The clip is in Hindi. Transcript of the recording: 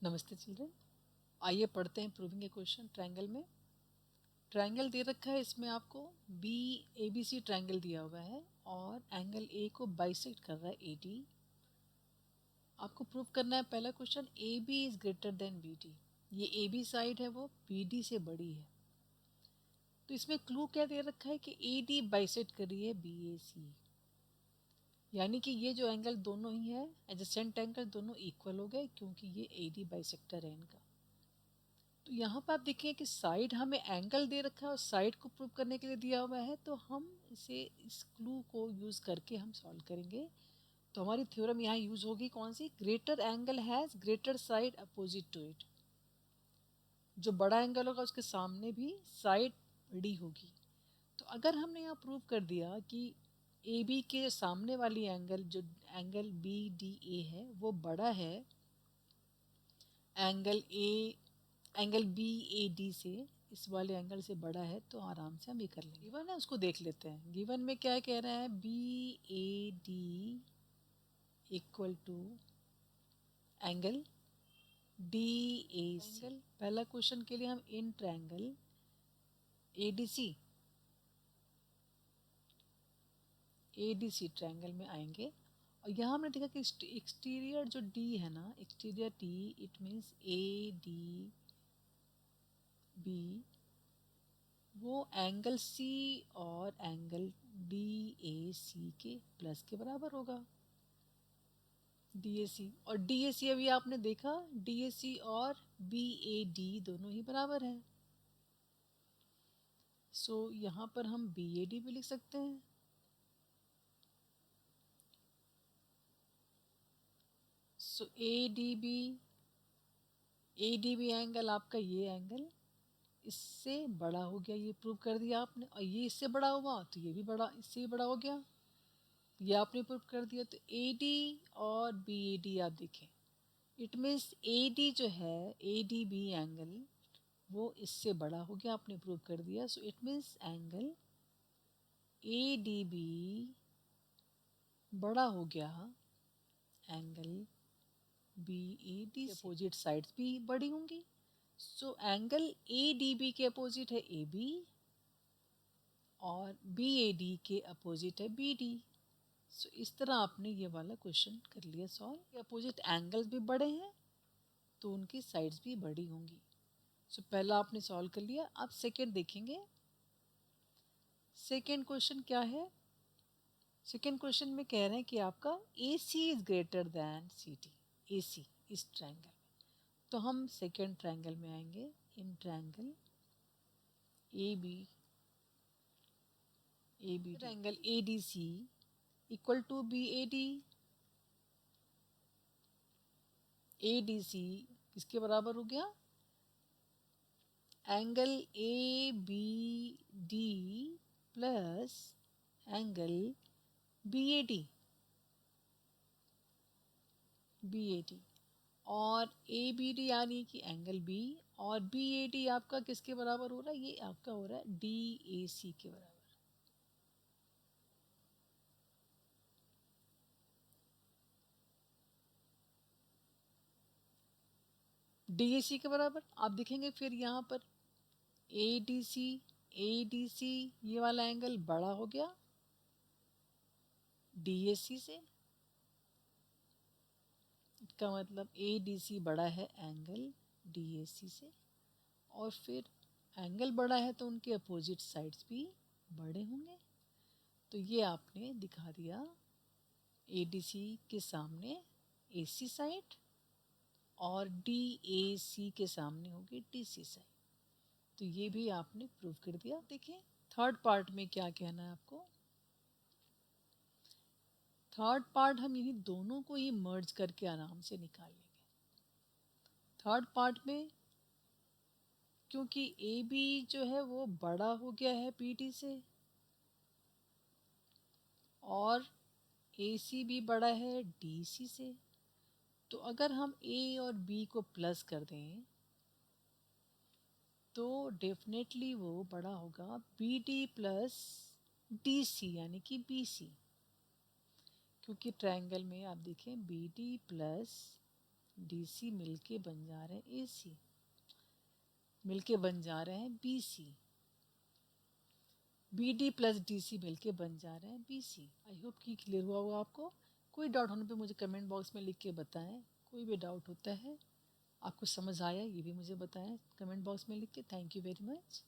नमस्ते चिल्ड्रन। आइए पढ़ते हैं प्रूविंग ए क्वेश्चन ट्रायंगल में। ट्रायंगल दे रखा है, इसमें आपको B A B C triangle दिया हुआ है और एंगल ए को बाइसेक्ट कर रहा है ए डी। आपको प्रूव करना है पहला question, A B is greater than B D. ये ए बी साइड है वो बी डी से बड़ी है। तो इसमें क्लू क्या दे रखा है कि ए डी बाइसेक्ट कर रही है बी ए सी, यानी कि ये जो एंगल दोनों ही है एडजेसेंट एंगल दोनों इक्वल हो गए क्योंकि ये ए डी बाइसेक्टर है इनका। तो यहाँ पर आप देखिए कि साइड हमें एंगल दे रखा है और साइड को प्रूव करने के लिए दिया हुआ है, तो हम इसे इस क्लू को यूज़ करके हम सॉल्व करेंगे। तो हमारी थ्योरम यहाँ यूज़ होगी कौन सी, greater angle has greater side opposite to it. जो बड़ा एंगल होगा उसके सामने भी साइड बड़ी होगी। तो अगर हमने यहाँ प्रूव कर दिया कि ए बी के सामने वाली एंगल जो एंगल बी डी ए है वो बड़ा है एंगल बी ए डी से, इस वाले एंगल से बड़ा है, तो आराम से हम ये कर लेंगे। गिवन है उसको देख लेते हैं। गिवन में क्या कह रहा है, B A D equal to angle D A C. पहला क्वेश्चन के लिए हम इन triangle A D C triangle में आएंगे और यहाँ हमने देखा कि एक्सटीरियर जो डी है ना, exterior D, it means A D B, वो एंगल सी और एंगल डी ए सी के प्लस के बराबर होगा। डी ए सी और डी ए सी अभी आपने देखा, डी ए सी और बी ए डी दोनों ही बराबर हैं। सो यहाँ पर हम बी ए डी भी लिख सकते हैं। सो ए डी बी एंगल आपका ये एंगल इससे बड़ा हो गया, ये प्रूव कर दिया आपने। और ये इससे बड़ा हुआ तो ये भी बड़ा, इससे भी बड़ा हो गया, ये आपने प्रूव कर दिया। तो ए डी और बी ए डी आप देखें, इट मीन्स ए डी जो है ए डी बी एंगल वो इससे बड़ा हो गया, आपने प्रूव कर दिया। So it means angle A D B बड़ा हो गया angle B A D. Opposite sides भी बड़ी होंगी। So angle A D B के अपोजिट है ए बी और बी ए डी के अपोजिट है बी डी। सो इस तरह आपने ये वाला क्वेश्चन कर लिया सॉल्व। अपोजिट एंगल्स भी बड़े हैं तो उनकी साइड्स भी बड़ी होंगी। सो पहला आपने सॉल्व कर लिया। अब सेकेंड देखेंगे। सेकेंड क्वेश्चन क्या है, सेकेंड क्वेश्चन में कह रहे हैं कि आपका A C is greater than C T. A C इस ट्रायंगल में, तो हम सेकेंड ट्रायंगल में आएंगे। In triangle A B triangle A D C equal to B A D. A D C किसके बराबर हो गया, angle A B D plus angle B A D और ए बी डी यानी कि एंगल बी, और बी ए डी आपका किसके बराबर हो रहा है, ये आपका हो रहा है डी ए सी के बराबर। डी ए सी के बराबर आप देखेंगे फिर यहाँ पर ए डी सी ये वाला एंगल बड़ा हो गया डी ए सी से। इसका मतलब ए डी सी बड़ा है एंगल डी ए सी से, और फिर एंगल बड़ा है तो उनके अपोजिट साइड्स भी बड़े होंगे। तो ये आपने दिखा दिया, ए डी सी के सामने ए सी साइड और डी ए सी के सामने होगी डी सी साइड। तो ये भी आपने प्रूव कर दिया। देखिए थर्ड पार्ट में क्या कहना है आपको। थर्ड पार्ट हम यही दोनों को ही मर्ज करके आराम से निकाल लेंगे। थर्ड पार्ट में क्योंकि ए बी जो है वो बड़ा हो गया है पी डी से और ए सी भी बड़ा है डी सी से, तो अगर हम ए और बी को प्लस कर दें तो डेफिनेटली वो बड़ा होगा B D plus D C यानी कि बी सी, क्योंकि ट्रायंगल में आप देखें B D plus D C मिलके बन जा रहे हैं ए सी, मिलके बन जा रहे हैं B C, B D plus D C मिलके बन जा रहे हैं बी सी। आई होप कि क्लियर हुआ होगा आपको। कोई डाउट होने पे मुझे कमेंट बॉक्स में लिख के बताएं। कोई भी डाउट होता है, आपको समझ आया ये भी मुझे बताएं कमेंट बॉक्स में लिख के। Thank you very much.